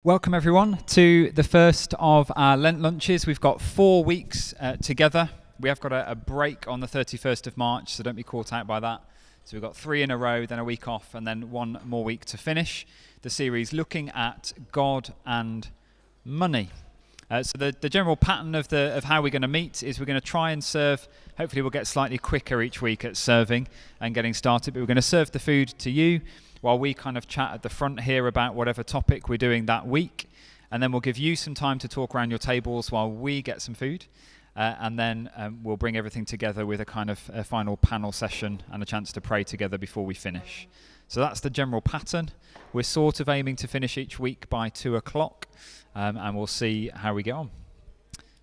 Welcome everyone to the first of our Lent lunches. We've got 4 weeks together. We have got a break on the 31st of March, so don't be caught out by that. So we've got 3 in a row, then a week off, and then 1 more week to finish the series looking at God and money. So the general pattern of how we're going to meet is we're going to try and serve. Hopefully we'll get slightly quicker each week at serving and getting started, but we're going to serve the food to you while we kind of chat at the front here about whatever topic we're doing that week. And then we'll give you some time to talk around your tables while we get some food. And then we'll bring everything together with a kind of a final panel session and a chance to pray together before we finish. So that's the general pattern. We're sort of aiming to finish each week by 2:00, and we'll see how we get on.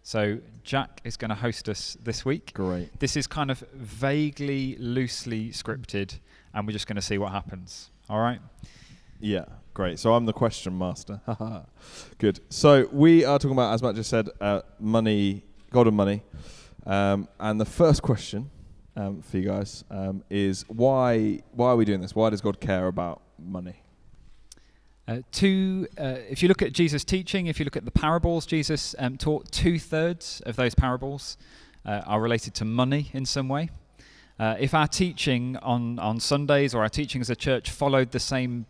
So Jack is going to host us this week. Great. This is kind of vaguely, loosely scripted, and we're just going to see what happens. All right? Yeah, great. So I'm the question master. Good. So we are talking about, as Matt just said, money, God and money. And the first question for you guys is why are we doing this? Why does God care about money? If you look at Jesus' teaching, if you look at the parables, Jesus taught 2/3 of those parables are related to money in some way. If our teaching on Sundays or our teaching as a church followed the same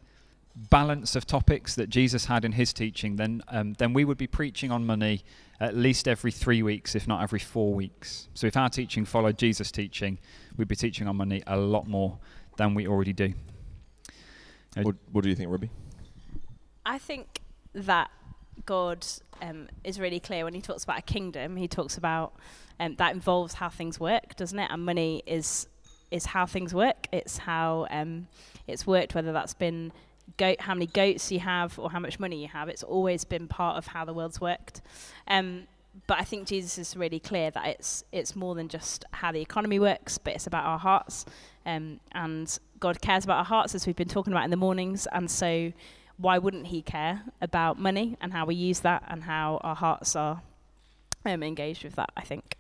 balance of topics that Jesus had in his teaching, then we would be preaching on money at least every 3 weeks, if not every 4 weeks. So if our teaching followed Jesus' teaching, we'd be teaching on money a lot more than we already do. What do you think, Rebi? I think that God is really clear when he talks about a kingdom. He talks about that involves how things work, doesn't it? And money is how things work. It's how it's worked, whether that's been how many goats you have or how much money you have. It's always been part of how the world's worked. But I think Jesus is really clear that it's more than just how the economy works, but it's about our hearts. And God cares about our hearts, as we've been talking about in the mornings. And so why wouldn't he care about money and how we use that and how our hearts are engaged with that, I think.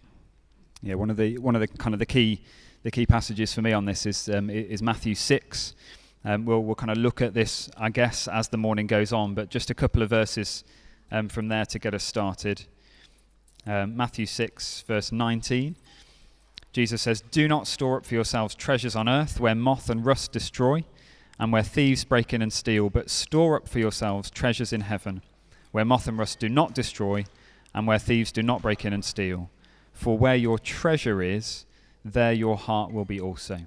Yeah, one of the kind of the key passages for me on this is Matthew 6. We'll kind of look at this, I guess, as the morning goes on, but just a couple of verses from there to get us started. Matthew 6, verse 19. Jesus says, "Do not store up for yourselves treasures on earth where moth and rust destroy and where thieves break in and steal, but store up for yourselves treasures in heaven where moth and rust do not destroy and where thieves do not break in and steal. For where your treasure is, there your heart will be also."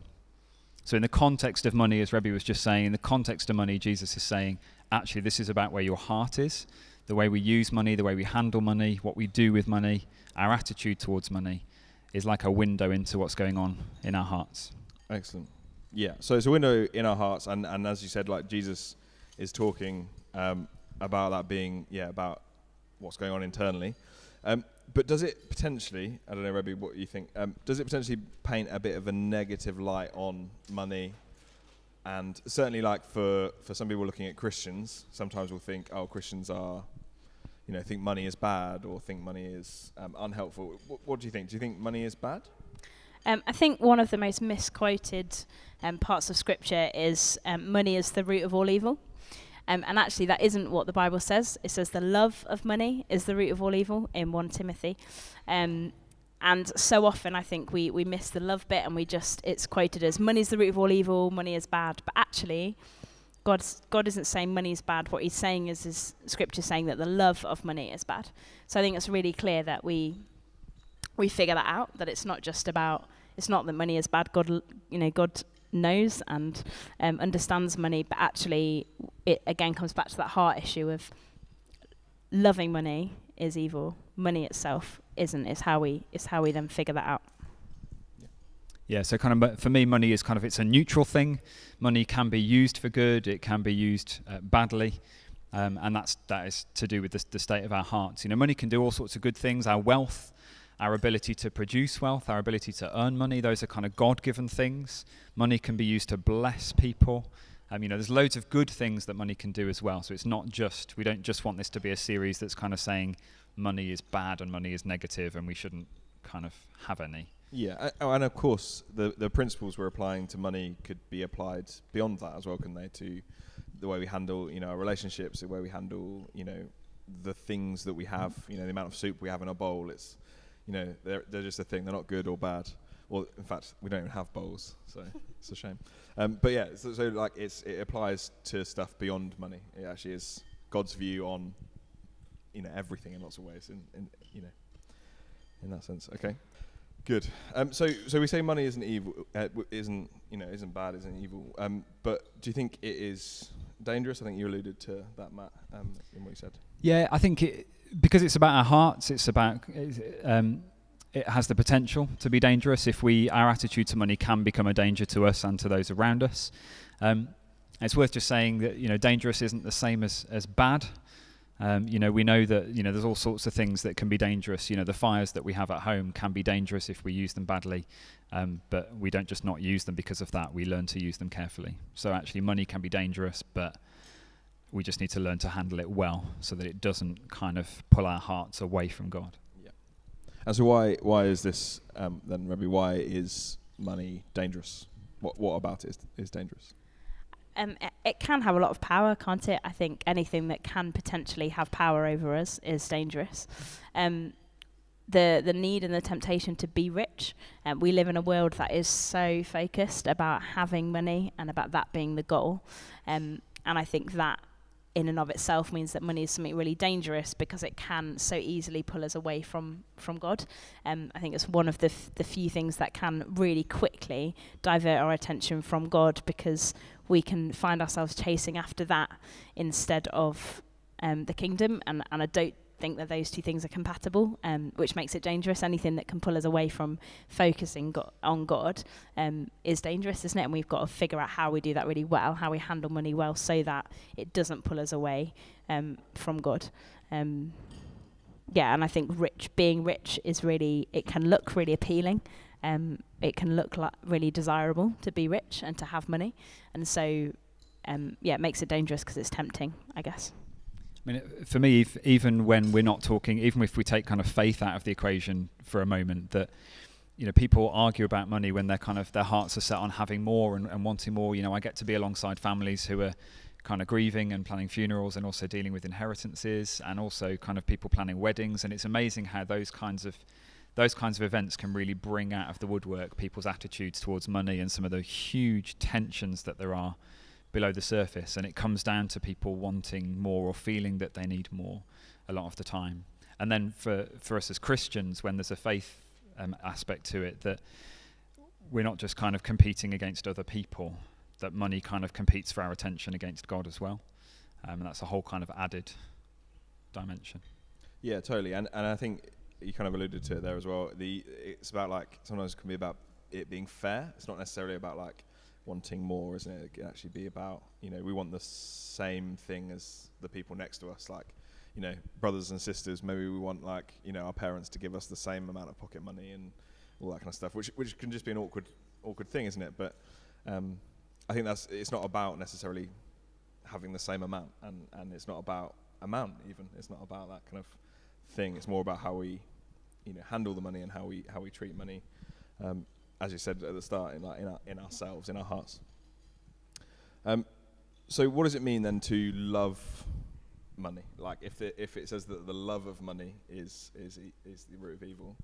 So in the context of money, as Rebi was just saying, in the context of money, Jesus is saying, actually, this is about where your heart is, the way we use money, the way we handle money, what we do with money, our attitude towards money is like a window into what's going on in our hearts. Excellent. Yeah, so it's a window in our hearts, and as you said, like Jesus is talking about that being, about what's going on internally. But does it potentially, I don't know, Rebi, what you think, does it potentially paint a bit of a negative light on money? And certainly, like, for some people looking at Christians, sometimes we'll think, Christians are, think money is bad or think money is unhelpful. What do you think? Do you think money is bad? I think one of the most misquoted parts of Scripture is money is the root of all evil. And actually, that isn't what the Bible says. It says the love of money is the root of all evil in 1 Timothy. And so often, I think we miss the love bit and it's quoted as money is the root of all evil, money is bad. But actually, God isn't saying money is bad. What he's saying is Scripture saying that the love of money is bad. So I think it's really clear that we figure that out, that it's not that money is bad. God knows and understands money, but actually it again comes back to that heart issue of loving money is evil, money itself isn't. Is how we then figure that out. Yeah, so kind of for me, money is kind of, it's a neutral thing. Money can be used for good, it can be used badly, and that is to do with the state of our hearts. Money can do all sorts of good things. Our wealth, our ability to produce wealth, our ability to earn money, those are kind of God-given things. Money can be used to bless people. There's loads of good things that money can do as well. So it's not just, we don't just want this to be a series that's kind of saying money is bad and money is negative and we shouldn't kind of have any. Yeah, and of course, the principles we're applying to money could be applied beyond that as well, can they? To the way we handle, our relationships, the way we handle, the things that we have, the amount of soup we have in our bowl. It's, they're just a thing. They're not good or bad. Well, in fact, we don't even have bowls, so it's a shame. But yeah, so like it applies to stuff beyond money. It actually is God's view on, everything in lots of ways. In that sense. Okay, good. So we say money isn't evil, isn't bad, isn't evil. But do you think it is dangerous? I think you alluded to that, Matt, in what you said. Yeah, I think because it's about our hearts. It's about. It has the potential to be dangerous if our attitude to money can become a danger to us and to those around us. It's worth just saying that dangerous isn't the same as bad. We know that there's all sorts of things that can be dangerous. The fires that we have at home can be dangerous if we use them badly, but we don't just not use them because of that. We learn to use them carefully. So actually, money can be dangerous, but we just need to learn to handle it well so that it doesn't kind of pull our hearts away from God. And so why is this then, Rebi? Why is money dangerous? What about it is dangerous? It can have a lot of power, can't it? I think anything that can potentially have power over us is dangerous. The need and the temptation to be rich. We live in a world that is so focused about having money and about that being the goal. And I think that in and of itself means that money is something really dangerous because it can so easily pull us away from God. I think it's one of the few things that can really quickly divert our attention from God, because we can find ourselves chasing after that instead of the kingdom. And I don't think that those two things are compatible, which makes it dangerous. Anything that can pull us away from focusing on God is dangerous, isn't it? And we've got to figure out how we do that really well, how we handle money well, so that it doesn't pull us away from God. And I think being rich is it can look really appealing. It can look like really desirable to be rich and to have money. And so, it makes it dangerous because it's tempting, I guess. I mean, for me, even when we're not talking, even if we take kind of faith out of the equation for a moment, that people argue about money when their hearts are set on having more and wanting more. I get to be alongside families who are kind of grieving and planning funerals, and also dealing with inheritances, and also kind of people planning weddings. And it's amazing how those kinds of events can really bring out of the woodwork people's attitudes towards money and some of the huge tensions that there are below the surface. And it comes down to people wanting more or feeling that they need more a lot of the time. And then for us as Christians, when there's a faith aspect to it, that we're not just kind of competing against other people, that money kind of competes for our attention against God as well. And that's a whole kind of added dimension. Yeah, totally. And I think you kind of alluded to it there as well. It's about sometimes it can be about it being fair. It's not necessarily about wanting more, isn't it? It can actually be about, we want the same thing as the people next to us, brothers and sisters. Maybe we want our parents to give us the same amount of pocket money and all that kind of stuff, which can just be an awkward thing, isn't it? But I think it's not about necessarily having the same amount, and it's not about amount even. It's not about that kind of thing. It's more about how we handle the money and how we treat money. As you said at the start, in ourselves, in our hearts. So what does it mean then to love money? If it says that the love of money is the root of evil,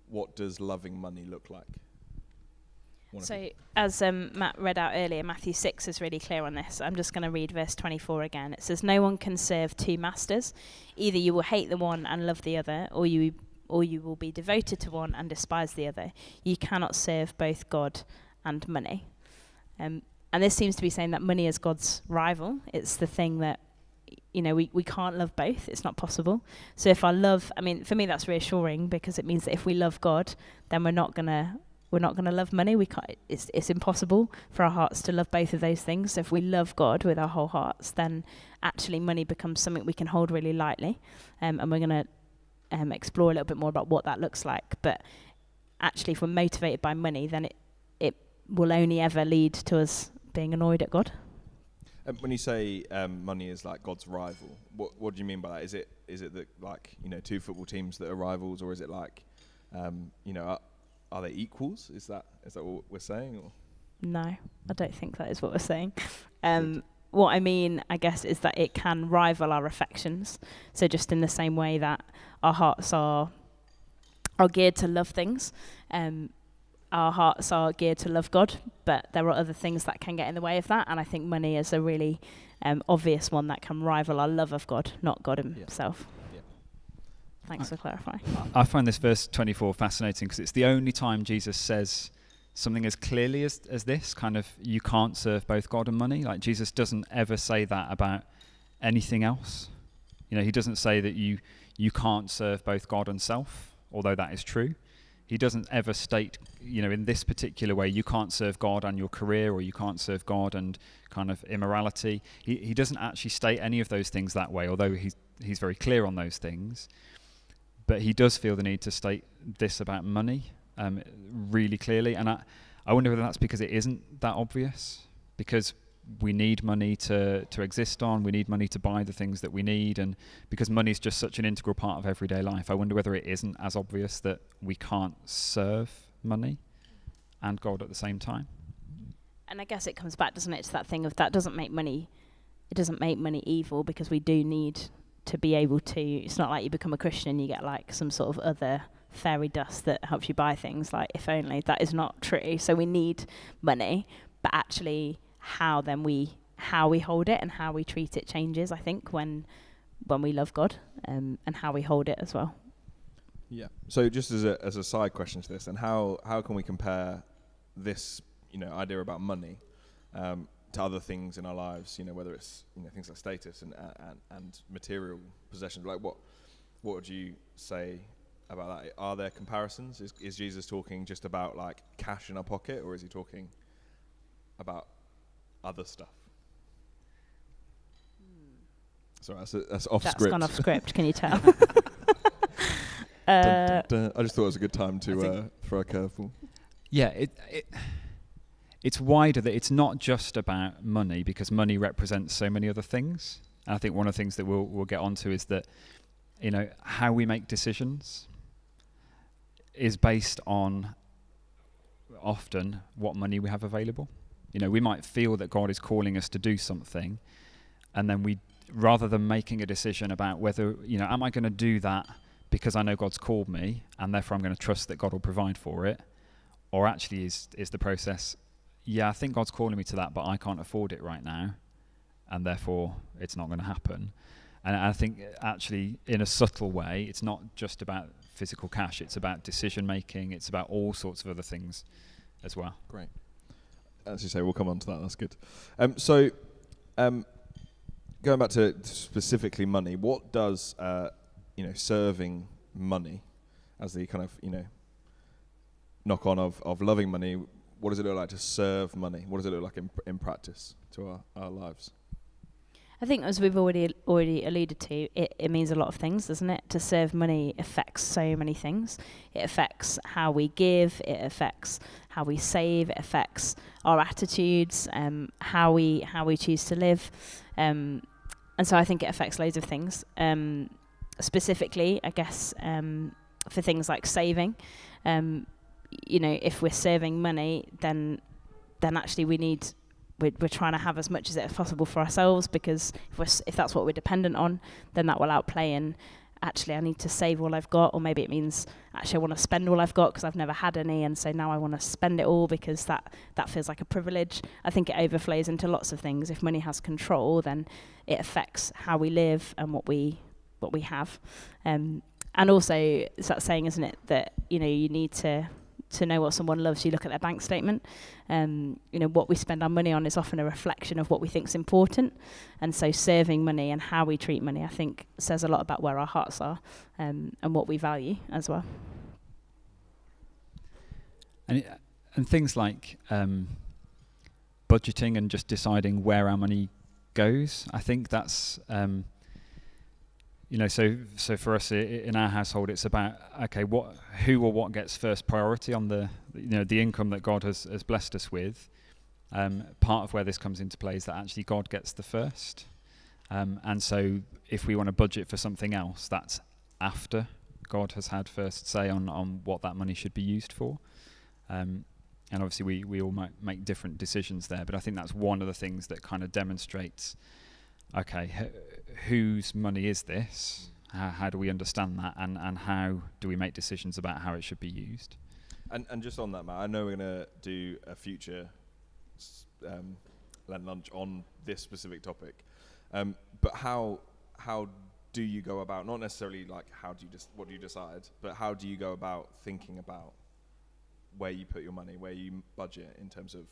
what does loving money look like? So as Matt read out earlier, Matthew 6 is really clear on this. I'm just going to read verse 24 again. It says, "No one can serve two masters. Either you will hate the one and love the other, or you will be devoted to one and despise the other. You cannot serve both God and money." And this seems to be saying that money is God's rival. It's the thing that, we can't love both. It's not possible. So if for me that's reassuring, because it means that if we love God, then we're not gonna love money. We can't. It's impossible for our hearts to love both of those things. So if we love God with our whole hearts, then actually money becomes something we can hold really lightly, and we're gonna explore a little bit more about what that looks like. But actually, if we're motivated by money, then it will only ever lead to us being annoyed at God. When you say money is God's rival, what do you mean by that? Is it that two football teams that are rivals, or is it are they equals? Is that what we're saying? Or? No, I don't think that is what we're saying. what I mean, I guess, is that it can rival our affections. So just in the same way that our hearts are geared to love things, our hearts are geared to love God, but there are other things that can get in the way of that, and I think money is a really obvious one that can rival our love of God, not God himself. Yeah. Thanks for clarifying. I find this verse 24 fascinating because it's the only time Jesus says something as clearly as this, kind of, you can't serve both God and money. Like, Jesus doesn't ever say that about anything else. You know, he doesn't say that you can't serve both God and self, although that is true. He doesn't ever state, you know, in this particular way, you can't serve God and your career, or you can't serve God and kind of immorality. He doesn't actually state any of those things that way, although he's very clear on those things. But he does feel the need to state this about money really clearly. And I wonder whether that's because it isn't that obvious, because we need money to exist on, we need money to buy the things that we need, and because money is just such an integral part of everyday life, I wonder whether it isn't as obvious that we can't serve money and God at the same time. And I guess it comes back, doesn't it, to that thing of that doesn't make money evil, because we do need to be able to, it's not like you become a Christian and you get like some sort of other fairy dust that helps you buy things, like, if only. That is not true. So we need money, but actually how we hold it and how we treat it changes, I think, when we love God, and how we hold it as well. Yeah. So just as a side question to this, and how can we compare this, you know, idea about money to other things in our lives? You know, whether it's, you know, things like status and material possessions. Like, what would you say about that? Are there comparisons? Is Jesus talking just about like cash in our pocket, or is he talking about other stuff? Sorry, that's off script. That's gone off script, can you tell? Dun, dun, dun. I just thought it was a good time to throw a curveball. Yeah, it's wider, that it's not just about money, because money represents so many other things. And I think one of the things that we'll get onto is that, you know, how we make decisions is based on often what money we have available. You know, we might feel that God is calling us to do something, and then we, rather than making a decision about whether, you know, am I going to do that because I know God's called me and therefore I'm going to trust that God will provide for it, or actually is the process, yeah, I think God's calling me to that, but I can't afford it right now, and therefore it's not going to happen. And I think actually, in a subtle way, it's not just about physical cash, it's about decision making, it's about all sorts of other things as well. Great. As you say, we'll come on to that. That's good. So, going back to specifically money, what does you know, serving money, as the kind of, you know, knock on of loving money, what does it look like to serve money? What does it look like in practice to our lives? I think, as we've already alluded to, it means a lot of things, doesn't it? To serve money affects so many things. It affects how we give, it affects how we save, it affects our attitudes, how we choose to live. And so I think it affects loads of things. Specifically, I guess, for things like saving, you know, if we're saving money, then actually we're trying to have as much as it as possible for ourselves, because if that's what we're dependent on, then that will outplay in, actually I need to save all I've got, or maybe it means actually I want to spend all I've got because I've never had any, and so now I want to spend it all because that feels like a privilege. I think it overflows into lots of things. If money has control, then it affects how we live and what we have. And also, it's that saying, isn't it, that, you know, you need to know what someone loves, you look at their bank statement. You know, what we spend our money on is often a reflection of what we think is important. And so serving money and how we treat money, I think, says a lot about where our hearts are, and what we value as well. And things like budgeting and just deciding where our money goes, I think that's... you know, so for us in our household, it's about, okay, who or what gets first priority on the, you know, the income that God has blessed us with. Part of where this comes into play is that actually God gets the first. And so if we want to budget for something else, that's after God has had first say on what that money should be used for. And obviously we all might make different decisions there, but I think that's one of the things that kind of demonstrates, okay, whose money is this? How do we understand that, and how do we make decisions about how it should be used? And just on that, Matt, I know we're going to do a future Lent Lunch on this specific topic, but how do you go about, not necessarily like what do you decide, but how do you go about thinking about where you put your money, where you budget in terms of,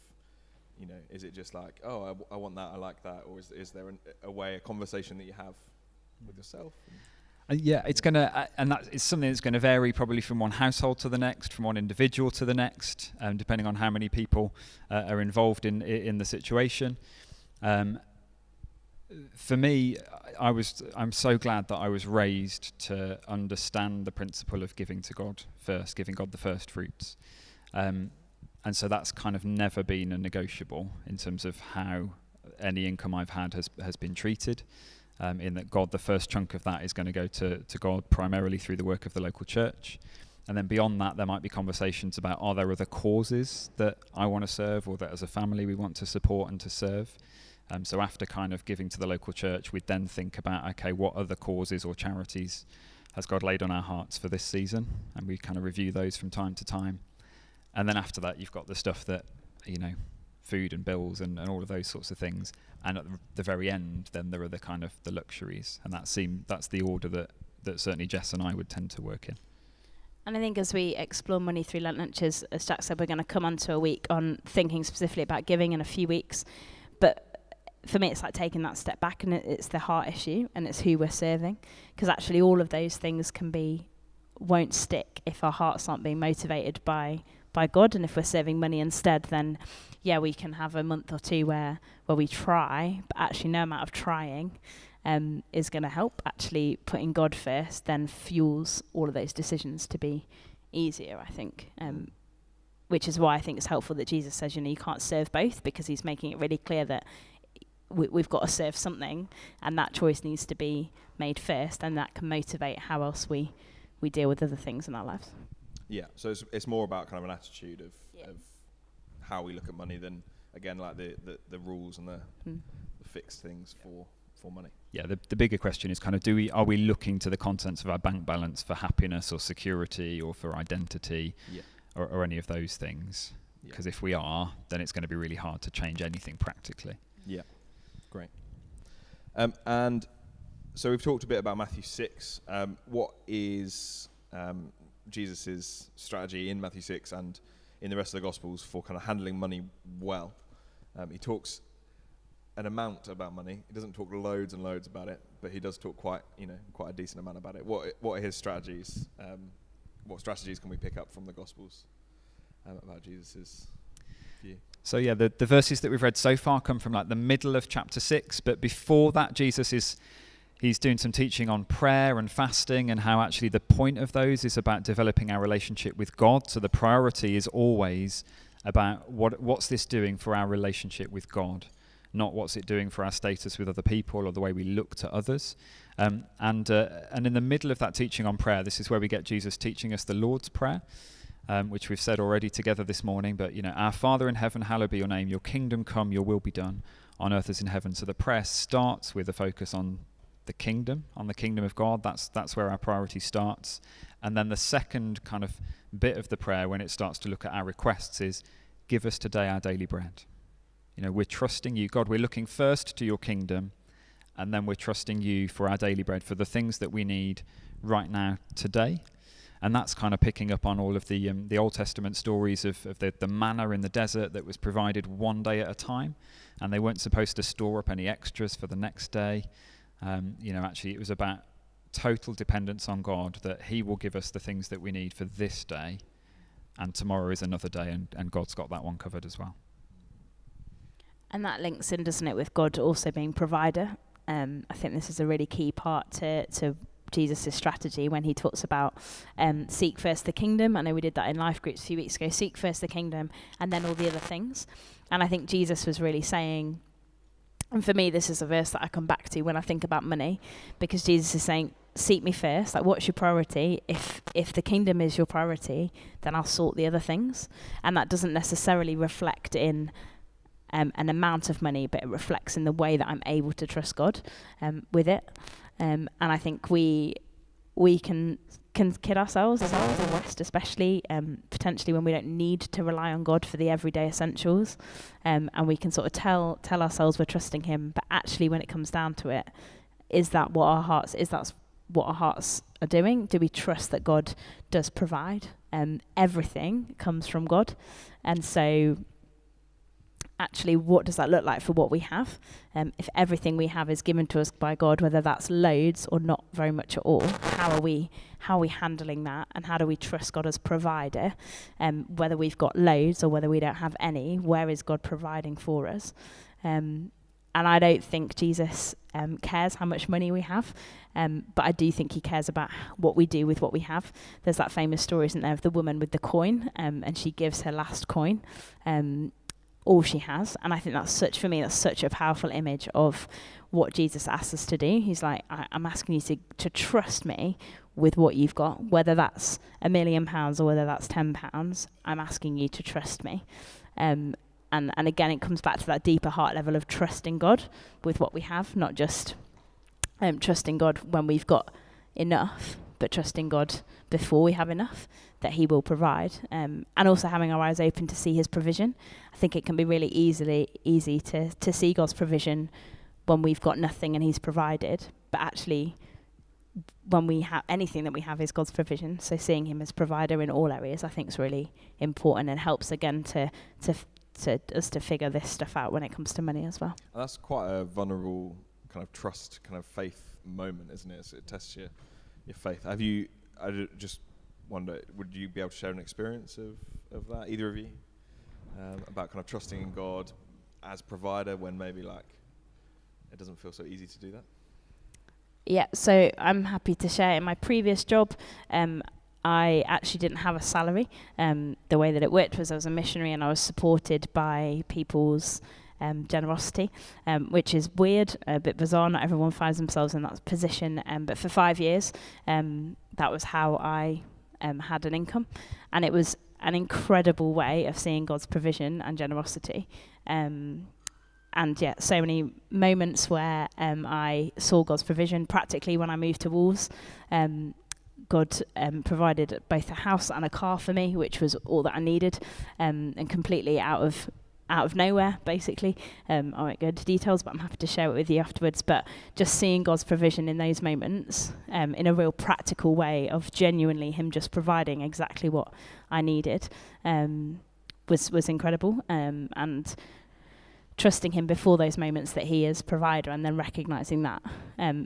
is it just like, oh, I want that, I like that, or is there a conversation that you have with yourself? Yeah, it's going to, and that is something that's going to vary probably from one household to the next, from one individual to the next, depending on how many people are involved in the situation. For me, I'm so glad that I was raised to understand the principle of giving to God first, giving God the first fruits. And so that's kind of never been a negotiable in terms of how any income I've had has been treated, in that God, the first chunk of that is going to go to God primarily through the work of the local church. And then beyond that, there might be conversations about, are there other causes that I want to serve, or that as a family we want to support and to serve? So after kind of giving to the local church, we'd then think about, okay, what other causes or charities has God laid on our hearts for this season? And we kind of review those from time to time. And then after that, you've got the stuff that, food and bills and all of those sorts of things. And at the very end, then there are the kind of the luxuries. And that's the order that certainly Jess and I would tend to work in. And I think as we explore money through Lent Lunches, as Jack said, we're going to come onto a week on thinking specifically about giving in a few weeks. But for me, it's like taking that step back, and it's the heart issue, and it's who we're serving. Because actually all of those things won't stick if our hearts aren't being motivated by God. And if we're serving money instead, then we can have a month or two where we try, but actually no amount of trying is going to help. Actually putting God first then fuels all of those decisions to be easier, I think. Which is why I think it's helpful that Jesus says, you can't serve both, because he's making it really clear that we've got to serve something, and that choice needs to be made first, and that can motivate how else we deal with other things in our lives. Yeah, so it's more about kind of an attitude of how we look at money than, again, like the rules and the fixed things for money. Yeah, the bigger question is kind of, are we looking to the contents of our bank balance for happiness or security or for identity or any of those things? Because if we are, then it's going to be really hard to change anything practically. Yeah, great. And so we've talked a bit about Matthew 6. What is Jesus' strategy in Matthew 6 and in the rest of the Gospels for kind of handling money well? He talks an amount about money. He doesn't talk loads and loads about it, but he does talk quite a decent amount about it. What are his strategies? What strategies can we pick up from the Gospels about Jesus' view? So the verses that we've read so far come from like the middle of chapter 6, but before that he's doing some teaching on prayer and fasting, and how actually the point of those is about developing our relationship with God. So the priority is always about what's this doing for our relationship with God, not what's it doing for our status with other people or the way we look to others. And in the middle of that teaching on prayer, this is where we get Jesus teaching us the Lord's Prayer, which we've said already together this morning. But, our Father in heaven, hallowed be your name, your kingdom come, your will be done on earth as in heaven. So the prayer starts with a focus on the kingdom of God. That's where our priority starts. And then the second kind of bit of the prayer, when it starts to look at our requests, is give us today our daily bread. We're trusting you, God. We're looking first to your kingdom, and then we're trusting you for our daily bread, for the things that we need right now, today. And that's kind of picking up on all of the Old Testament stories of the manna in the desert that was provided one day at a time, and they weren't supposed to store up any extras for the next day. Actually, it was about total dependence on God, that he will give us the things that we need for this day, and tomorrow is another day, and God's got that one covered as well. And that links in, doesn't it, with God also being provider. I think this is a really key part to Jesus' strategy when he talks about seek first the kingdom. I know we did that in life groups a few weeks ago. Seek first the kingdom and then all the other things. And I think Jesus was really saying, and for me, this is a verse that I come back to when I think about money, because Jesus is saying, seek me first. Like, what's your priority? If the kingdom is your priority, then I'll sort the other things. And that doesn't necessarily reflect in an amount of money, but it reflects in the way that I'm able to trust God with it. And I think we can kid ourselves as well, as a West especially, potentially when we don't need to rely on God for the everyday essentials, and we can sort of tell ourselves we're trusting Him, but actually when it comes down to it, is that what our hearts are doing? Do we trust that God does provide? Everything comes from God, and so actually, what does that look like for what we have? If everything we have is given to us by God, whether that's loads or not very much at all, how are we handling that? And how do we trust God as provider? Whether we've got loads or whether we don't have any, where is God providing for us? And I don't think Jesus cares how much money we have, but I do think He cares about what we do with what we have. There's that famous story, isn't there, of the woman with the coin, and she gives her last coin, all she has. And I think that's such a powerful image of what Jesus asks us to do. He's like, I'm asking you to trust me with what you've got, whether that's £1 million or whether that's £10. I'm asking you to trust me. And again, it comes back to that deeper heart level of trusting God with what we have, not just trusting God when we've got enough, but trusting God before we have enough, that He will provide, and also having our eyes open to see His provision. I think it can be really easy to see God's provision when we've got nothing and He's provided, but actually when we have anything that we have is God's provision. So seeing Him as provider in all areas, I think, is really important and helps again to us to figure this stuff out when it comes to money as well. And that's quite a vulnerable kind of trust, kind of faith moment, isn't it? So it tests your faith. I just wonder, would you be able to share an experience of that, either of you, about kind of trusting in God as provider when maybe like it doesn't feel so easy to do that? Yeah, so I'm happy to share. In my previous job, I actually didn't have a salary. The way that it worked was I was a missionary and I was supported by people's generosity, which is weird, a bit bizarre. Not everyone finds themselves in that position, but for 5 years, that was how I had an income, and it was an incredible way of seeing God's provision and generosity. And yeah, so many moments where I saw God's provision practically when I moved to Wolves. God provided both a house and a car for me, which was all that I needed, and completely out of nowhere, basically. I won't go into details, but I'm happy to share it with you afterwards. But just seeing God's provision in those moments, in a real practical way of genuinely Him just providing exactly what I needed, was incredible. And trusting Him before those moments that He is provider, and then recognizing that,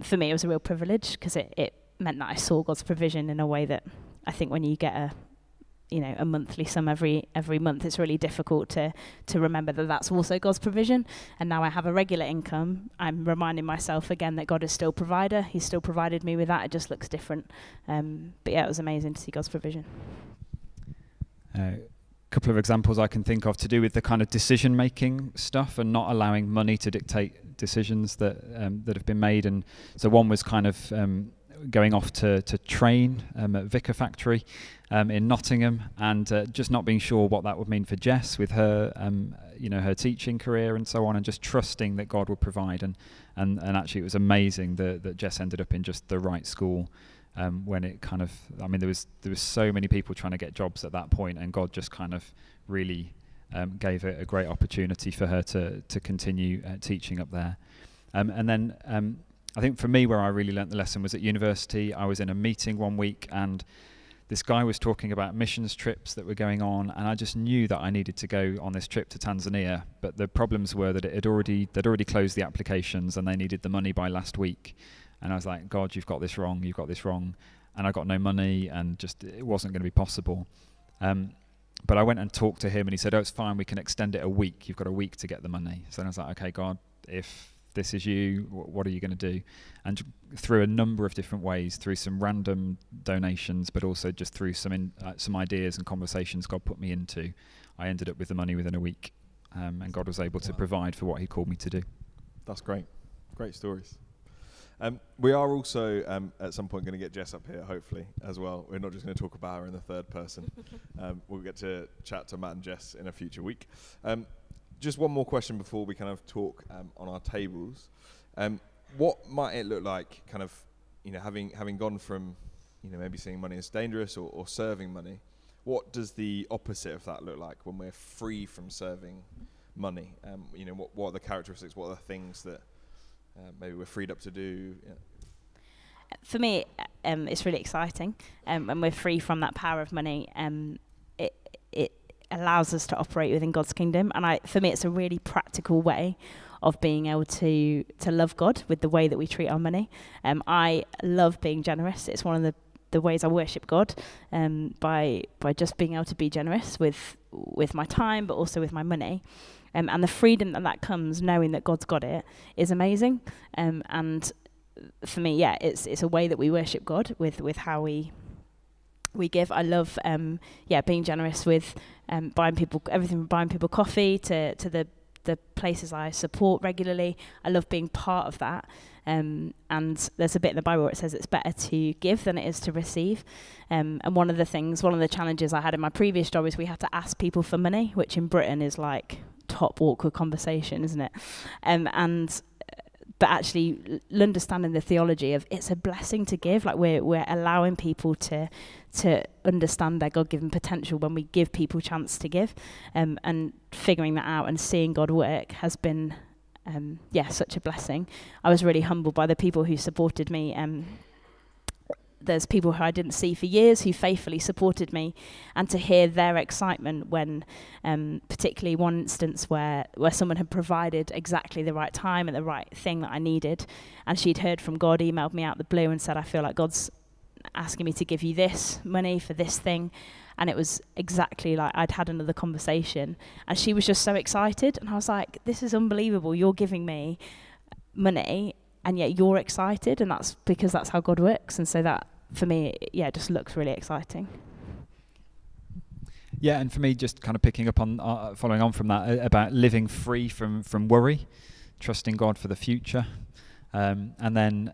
for me, it was a real privilege, because it meant that I saw God's provision in a way that I think when you get a monthly sum every month, it's really difficult to remember that that's also God's provision. And now I have a regular income, I'm reminding myself again that God is still provider. He's still provided me with that. It just looks different. But yeah, it was amazing to see God's provision. Couple of examples I can think of to do with the kind of decision making stuff and not allowing money to dictate decisions that have been made. And so one was kind of going off to train at Vicar Factory in Nottingham, and just not being sure what that would mean for Jess with her her teaching career and so on, and just trusting that God would provide. And actually it was amazing that Jess ended up in just the right school. When it kind of, there was so many people trying to get jobs at that point, and God just kind of really gave it a great opportunity for her to continue teaching up there. And then I think for me, where I really learnt the lesson was at university. I was in a meeting one week, and this guy was talking about missions trips that were going on, and I just knew that I needed to go on this trip to Tanzania. But the problems were that they'd already closed the applications, and they needed the money by last week. And I was like, God, you've got this wrong. And I got no money, and just it wasn't going to be possible. But I went and talked to him, and he said, oh, it's fine. We can extend it a week. You've got a week to get the money. So then I was like, okay, God, if this is you, what are you going to do? And through a number of different ways, through some random donations, but also just through some ideas and conversations God put me into, I ended up with the money within a week. And God was able to provide for what He called me to do. That's great. Great stories. We are also at some point going to get Jess up here, hopefully, as well. We're not just going to talk about her in the third person. We'll get to chat to Matt and Jess in a future week. Just one more question before we kind of talk on our tables. What might it look like, kind of, having gone from, maybe seeing money as dangerous or serving money? What does the opposite of that look like when we're free from serving money? What are the characteristics? What are the things that maybe we're freed up to do? Yeah. For me, it's really exciting. When we're free from that power of money, it allows us to operate within God's kingdom. And for me, it's a really practical way of being able to love God with the way that we treat our money. I love being generous. It's one of the ways I worship God, by just being able to be generous with my time, but also with my money. And the freedom that comes knowing that God's got it is amazing. And for me, it's a way that we worship God with how we give. I love being generous with buying people everything from buying people coffee to the places I support regularly. I love being part of that. And there's a bit in the Bible where it says it's better to give than it is to receive. And one of the challenges I had in my previous job is we had to ask people for money, which in Britain is like top awkward conversation, isn't it? But actually understanding the theology of it's a blessing to give, like we're allowing people to understand their God-given potential when we give people chance to give, and figuring that out and seeing God work has been such a blessing. I was really humbled by the people who supported me. There's people who I didn't see for years who faithfully supported me, and to hear their excitement when, particularly one instance where someone had provided exactly the right time and the right thing that I needed, and she'd heard from God, emailed me out the blue and said, I feel like God's asking me to give you this money for this thing. And it was exactly like I'd had another conversation, and she was just so excited, and I was like, this is unbelievable. You're giving me money and yet you're excited, and that's because that's how God works. And so that, for me, just looks really exciting. Yeah, and for me, just kind of picking up on, following on from that, about living free from worry, trusting God for the future, and then,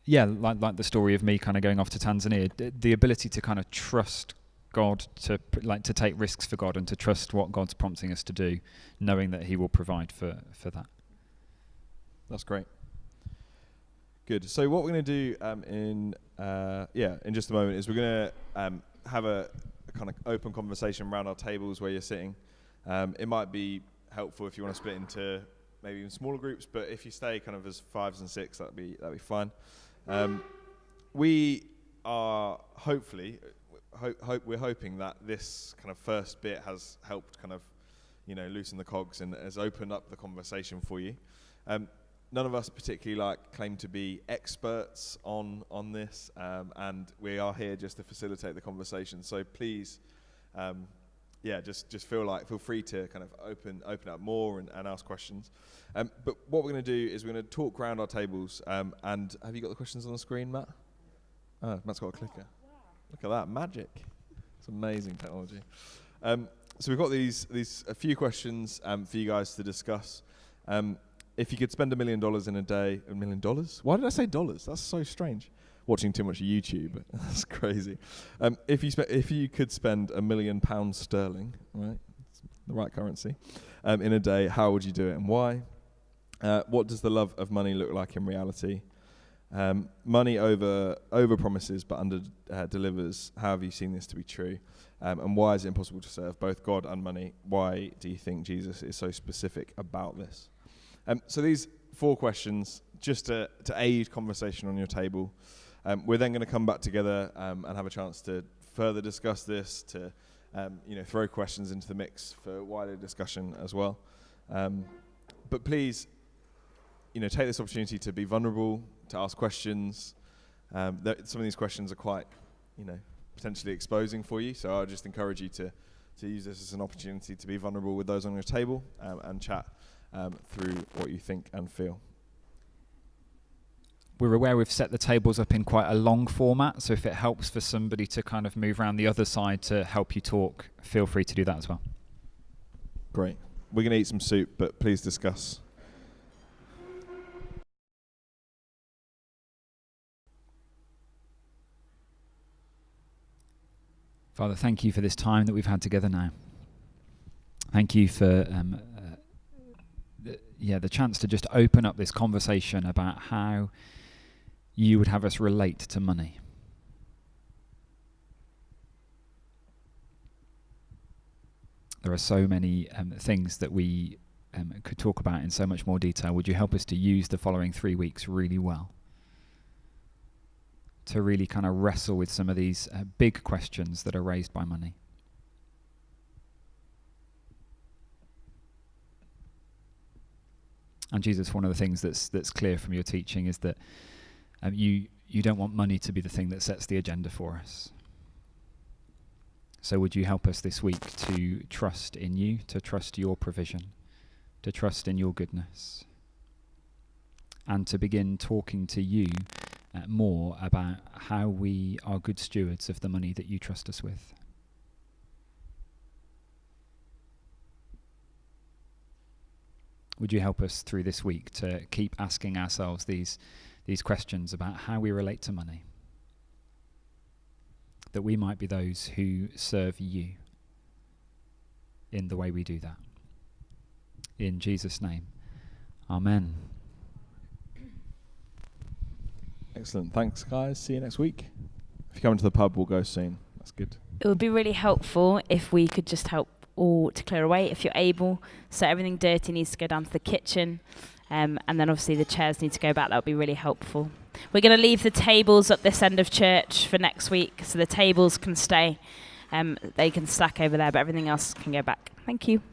like the story of me kind of going off to Tanzania, the ability to kind of trust God, to take risks for God, and to trust what God's prompting us to do, knowing that He will provide for that. That's great. Good. So what we're going to do in just a moment is we're going to have a kind of open conversation around our tables where you're sitting. It might be helpful if you want to split into maybe even smaller groups, but if you stay kind of as 5s and 6, that'd be fine. We are we're hoping that this kind of first bit has helped kind of loosen the cogs and has opened up the conversation for you. None of us particularly claim to be experts on this, and we are here just to facilitate the conversation. So please, just feel free to kind of open up more and ask questions. But what we're going to do is we're going to talk around our tables. And have you got the questions on the screen, Matt? Oh, Matt's got a clicker. Look at that magic! It's amazing technology. So we've got a few questions for you guys to discuss. If you could spend $1 million in a day, $1 million? Why did I say dollars? That's so strange. Watching too much YouTube. That's crazy. If you could spend £1 million sterling, right, the right currency, in a day, how would you do it and why? What does the love of money look like in reality? Money over promises but under delivers. How have you seen this to be true? And why is it impossible to serve both God and money? Why do you think Jesus is so specific about this? So these 4 questions, just to aid conversation on your table. We're then going to come back together and have a chance to further discuss this, to throw questions into the mix for wider discussion as well. But please, take this opportunity to be vulnerable, to ask questions. Some of these questions are quite, potentially exposing for you. So I just encourage you to use this as an opportunity to be vulnerable with those on your table and chat through what you think and feel. We're aware we've set the tables up in quite a long format, so if it helps for somebody to kind of move around the other side to help you talk, feel free to do that as well. Great. We're going to eat some soup, but please discuss. Father, thank you for this time that we've had together now. Thank you for the chance to just open up this conversation about how you would have us relate to money. There are so many things that we could talk about in so much more detail. Would you help us to use the following 3 weeks really well? To really kind of wrestle with some of these big questions that are raised by money. And Jesus, one of the things that's clear from your teaching is that you don't want money to be the thing that sets the agenda for us. So would you help us this week to trust in you, to trust your provision, to trust in your goodness, and to begin talking to you more about how we are good stewards of the money that you trust us with. Would you help us through this week to keep asking ourselves these questions about how we relate to money, that we might be those who serve you in the way we do that. In Jesus' name, amen. Excellent. Thanks, guys. See you next week. If you come into the pub, we'll go soon. That's good. It would be really helpful if we could just help all to clear away, if you're able. So everything dirty needs to go down to the kitchen. And then obviously the chairs need to go back. That would be really helpful. We're going to leave the tables at this end of church for next week. So the tables can stay. They can stack over there, but everything else can go back. Thank you.